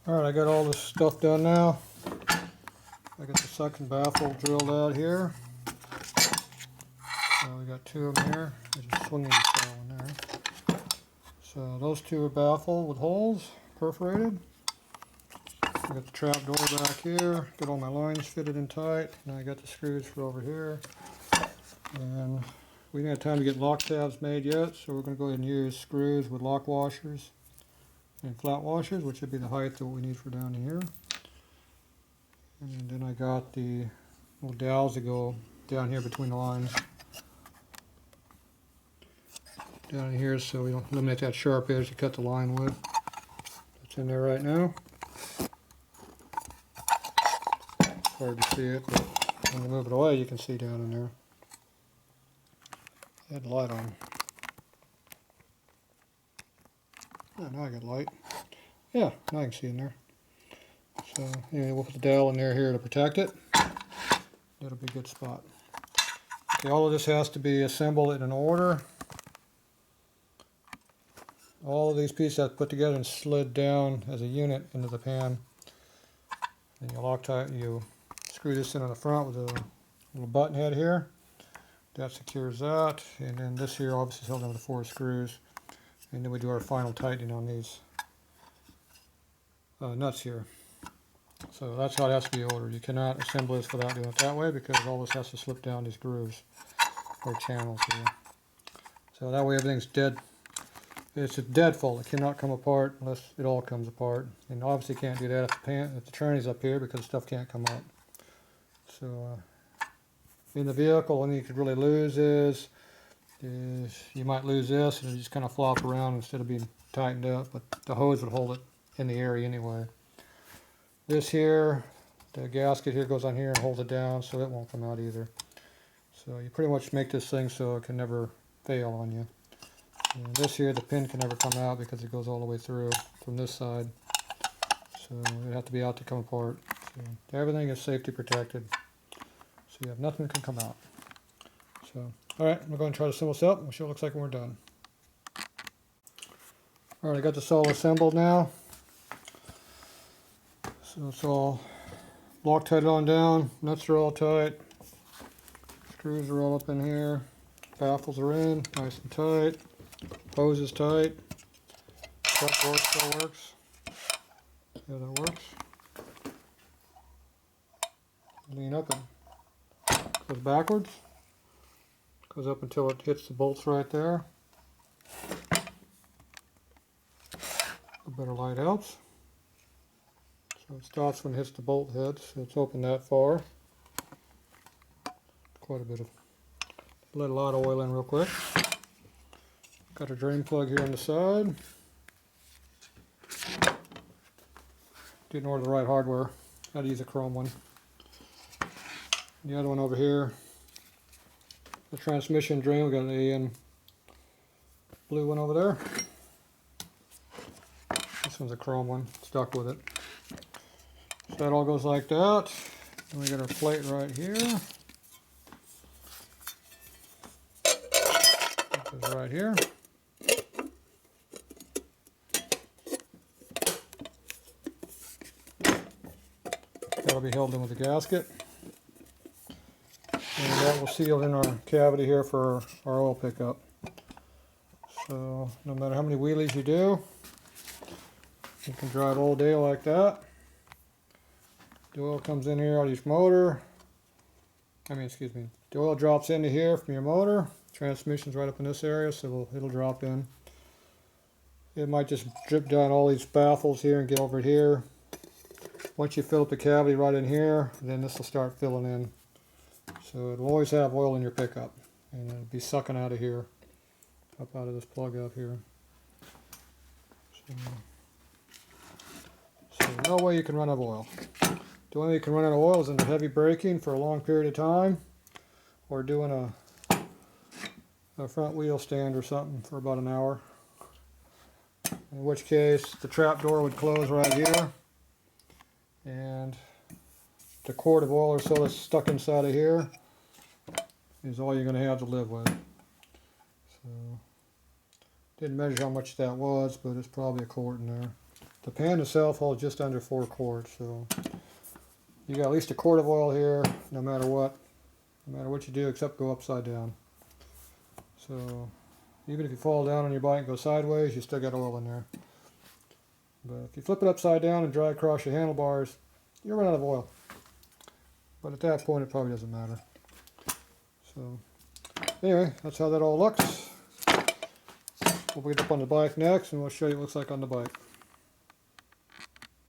Alright, I got all this stuff done now. I got the second baffle drilled out here. So we got two of them here. I just swinging style in there. So those two are baffle with holes, perforated. I got the trap door back here. Got all my lines fitted in tight. Now I got the screws for over here. And we didn't have time to get lock tabs made yet, so we're going to go ahead and use screws with lock washers and flat washers, which would be the height that we need for down here. And then I got the little dowels that go down here between the lines. Down here so we don't eliminate that sharp edge to cut the line with. It's in there right now. It's hard to see it, but when you move it away you can see down in there. I had the light on. Oh, now I got light. Yeah, now I can see in there. So anyway, we'll put the dowel in there here to protect it. That'll be a good spot. Okay, all of this has to be assembled in an order. All of these pieces have to put together and slid down as a unit into the pan. Then you Loctite, you screw this in on the front with a little button head here. That secures that, and then this here obviously is held down with 4 screws. And then we do our final tightening on these nuts here. So that's how it has to be ordered. You cannot assemble this without doing it that way because all this has to slip down these grooves or channels here. So that way everything's dead. It's a dead fold. It cannot come apart unless it all comes apart. And obviously can't do that if the tranny's up here because stuff can't come out. So in the vehicle, what you could really lose is you might lose this and it just kind of flop around instead of being tightened up, but the hose would hold it in the area anyway. This here, the gasket here goes on here and holds it down so it won't come out either. So you pretty much make this thing so it can never fail on you. And this here, the pin can never come out because it goes all the way through from this side. So it have to be out to come apart. So everything is safety protected. So you have nothing that can come out. So, alright, we're going to try to assemble this up and we'll see what it looks like when we're done. Alright, I got this all assembled now. So it's all Loctite on down, nuts are all tight, screws are all up in here, baffles are in, nice and tight, hose is tight, trap door still works. Yeah, that works. Lean up and goes backwards. Goes up until it hits the bolts right there. A better light helps. So it stops when it hits the bolt head, so it's open that far. Quite a bit of, let a lot of oil in real quick. Got a drain plug here on the side. Didn't order the right hardware. Had to use a chrome one. The other one over here, the transmission drain, we got an AN blue one over there. This one's a chrome one, stuck with it. So that all goes like that. And we got our plate right here. That goes right here. That'll be held in with the gasket. And that will seal in our cavity here for our oil pickup. So no matter how many wheelies you do, you can drive all day like that. The oil comes in here out of your motor. The oil drops into here from your motor. Transmission's right up in this area, so it'll drop in. It might just drip down all these baffles here and get over here. Once you fill up the cavity right in here, then this will start filling in. So it'll always have oil in your pickup, and it'll be sucking out of here, up out of this plug up here. So no way you can run out of oil. The only way you can run out of oil is in heavy braking for a long period of time, or doing a front wheel stand or something for about an hour. In which case the trap door would close right here, and the quart of oil or so that's stuck inside of here is all you're going to have to live with. So didn't measure how much that was, but it's probably a quart in there. The pan itself holds just under 4 quarts, so you got at least a quart of oil here, no matter what you do, except go upside down. So even if you fall down on your bike and go sideways, you still got oil in there. But if you flip it upside down and drag across your handlebars, you'll run out of oil. But at that point, it probably doesn't matter. So anyway, that's how that all looks. We'll get up on the bike next, and we'll show you what it looks like on the bike.